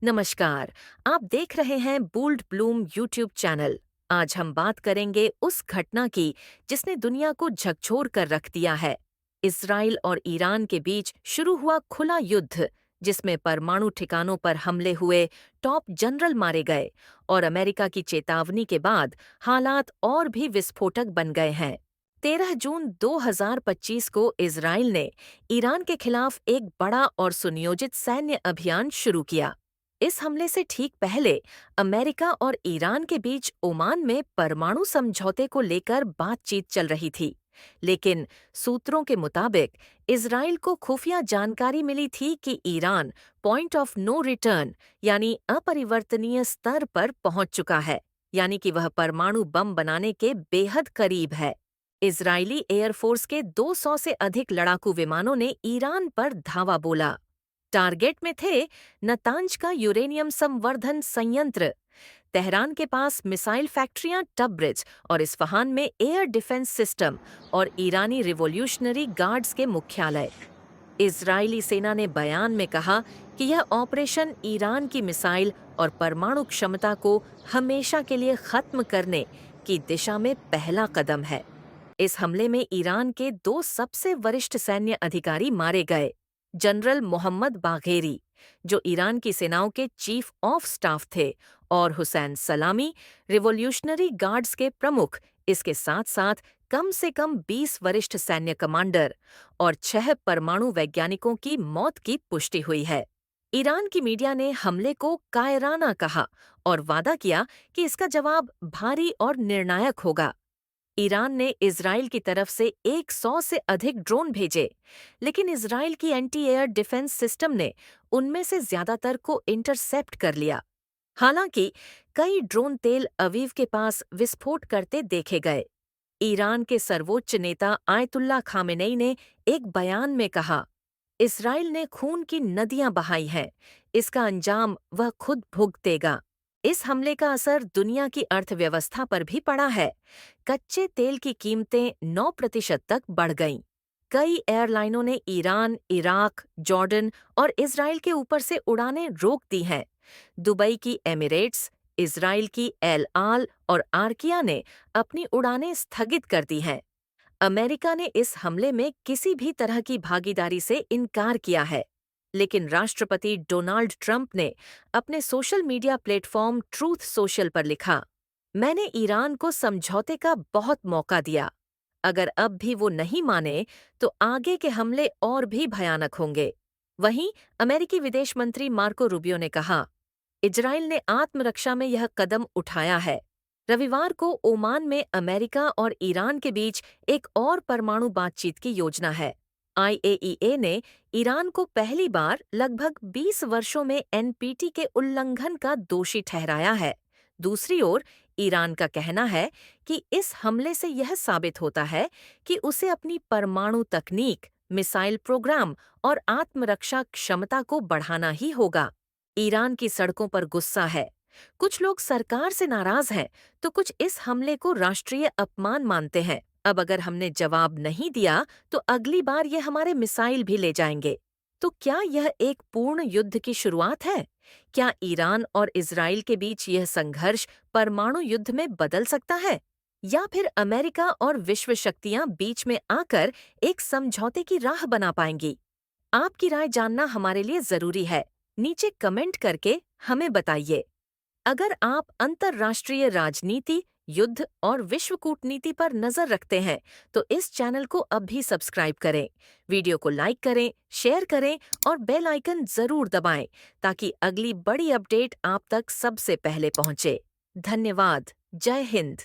नमस्कार। आप देख रहे हैं बोल्ड ब्लूम यूट्यूब चैनल। आज हम बात करेंगे उस घटना की जिसने दुनिया को झकझोर कर रख दिया है। इसराइल और ईरान के बीच शुरू हुआ खुला युद्ध, जिसमें परमाणु ठिकानों पर हमले हुए, टॉप जनरल मारे गए और अमेरिका की चेतावनी के बाद हालात और भी विस्फोटक बन गए हैं। 13 जून 2025 को इसराइल ने ईरान के खिलाफ एक बड़ा और सुनियोजित सैन्य अभियान शुरू किया। इस हमले से ठीक पहले अमेरिका और ईरान के बीच ओमान में परमाणु समझौते को लेकर बातचीत चल रही थी, लेकिन सूत्रों के मुताबिक इजराइल को खुफिया जानकारी मिली थी कि Iran point of no return यानी अपरिवर्तनीय स्तर पर पहुंच चुका है, यानी कि वह परमाणु बम बनाने के बेहद करीब है। इजरायली एयरफोर्स के 200 से अधिक लड़ाकू विमानों ने ईरान पर धावा बोला। टारगेट में थे नतांज का यूरेनियम संवर्धन संयंत्र, तेहरान के पास मिसाइल फैक्ट्रियां टब्रिज और इस्फहान में एयर डिफेंस सिस्टम और ईरानी रिवॉल्यूशनरी गार्ड्स के मुख्यालय। इजरायली सेना ने बयान में कहा कि यह ऑपरेशन ईरान की मिसाइल और परमाणु क्षमता को हमेशा के लिए खत्म करने की दिशा में पहला कदम है। इस हमले में ईरान के दो सबसे वरिष्ठ सैन्य अधिकारी मारे गए। जनरल मोहम्मद बाघेरी, जो ईरान की सेनाओं के चीफ ऑफ स्टाफ थे, और हुसैन सलामी, रिवॉल्यूशनरी गार्ड्स के प्रमुख। इसके साथ साथ कम से कम 20 वरिष्ठ सैन्य कमांडर और 6 परमाणु वैज्ञानिकों की मौत की पुष्टि हुई है। ईरान की मीडिया ने हमले को कायराना कहा और वादा किया कि इसका जवाब भारी और निर्णायक होगा। ईरान ने इजराइल की तरफ से 100 से अधिक ड्रोन भेजे, लेकिन इजराइल की एंटी एयर डिफेंस सिस्टम ने उनमें से ज्यादातर को इंटरसेप्ट कर लिया। हालांकि कई ड्रोन तेल अवीव के पास विस्फोट करते देखे गए। ईरान के सर्वोच्च नेता आयतुल्ला खामेनेई ने एक बयान में कहा, इसराइल ने खून की नदियां बहाई हैं, इसका अंजाम वह खुद भुगतेगा। इस हमले का असर दुनिया की अर्थव्यवस्था पर भी पड़ा है। कच्चे तेल की कीमतें 9% तक बढ़ गईं। कई एयरलाइनों ने ईरान, इराक, जॉर्डन और इसराइल के ऊपर से उड़ानें रोक दी हैं। दुबई की एमिरेट्स, इसराइल की एल आल और आर्किया ने अपनी उड़ानें स्थगित कर दी हैं। अमेरिका ने इस हमले में किसी भी तरह की भागीदारी से इनकार किया है, लेकिन राष्ट्रपति डोनाल्ड ट्रंप ने अपने social media platform truth social पर लिखा, मैंने ईरान को समझौते का बहुत मौका दिया। अगर अब भी वो नहीं माने तो आगे के हमले और भी भयानक होंगे। वहीं अमेरिकी विदेश मंत्री मार्को रूबियो ने कहा, इजराइल ने आत्मरक्षा में यह कदम उठाया है। रविवार को ओमान में अमेरिका और ईरान के बीच एक और परमाणु बातचीत की योजना है। आईएईए ने ईरान को पहली बार लगभग 20 वर्षों में एनपीटी के उल्लंघन का दोषी ठहराया है। दूसरी ओर ईरान का कहना है कि इस हमले से यह साबित होता है कि उसे अपनी परमाणु तकनीक, मिसाइल प्रोग्राम और आत्मरक्षा क्षमता को बढ़ाना ही होगा। ईरान की सड़कों पर गुस्सा है। कुछ लोग सरकार से नाराज हैं, तो कुछ इस हमले को राष्ट्रीय अपमान मानते हैं। अब अगर हमने जवाब नहीं दिया तो अगली बार ये हमारे मिसाइल भी ले जाएंगे। तो क्या यह एक पूर्ण युद्ध की शुरुआत है? क्या ईरान और इजराइल के बीच यह संघर्ष परमाणु युद्ध में बदल सकता है? या फिर अमेरिका और विश्व शक्तियां बीच में आकर एक समझौते की राह बना पाएंगी? आपकी राय जानना हमारे लिए जरूरी है। नीचे कमेंट करके हमें बताइए। अगर आप अंतर्राष्ट्रीय राजनीति, युद्ध और विश्व कूटनीति पर नजर रखते हैं, तो इस चैनल को अब भी सब्सक्राइब करें। वीडियो को लाइक करें, शेयर करें और बेल आइकन जरूर दबाएं, ताकि अगली बड़ी अपडेट आप तक सबसे पहले पहुंचे। धन्यवाद। जय हिंद।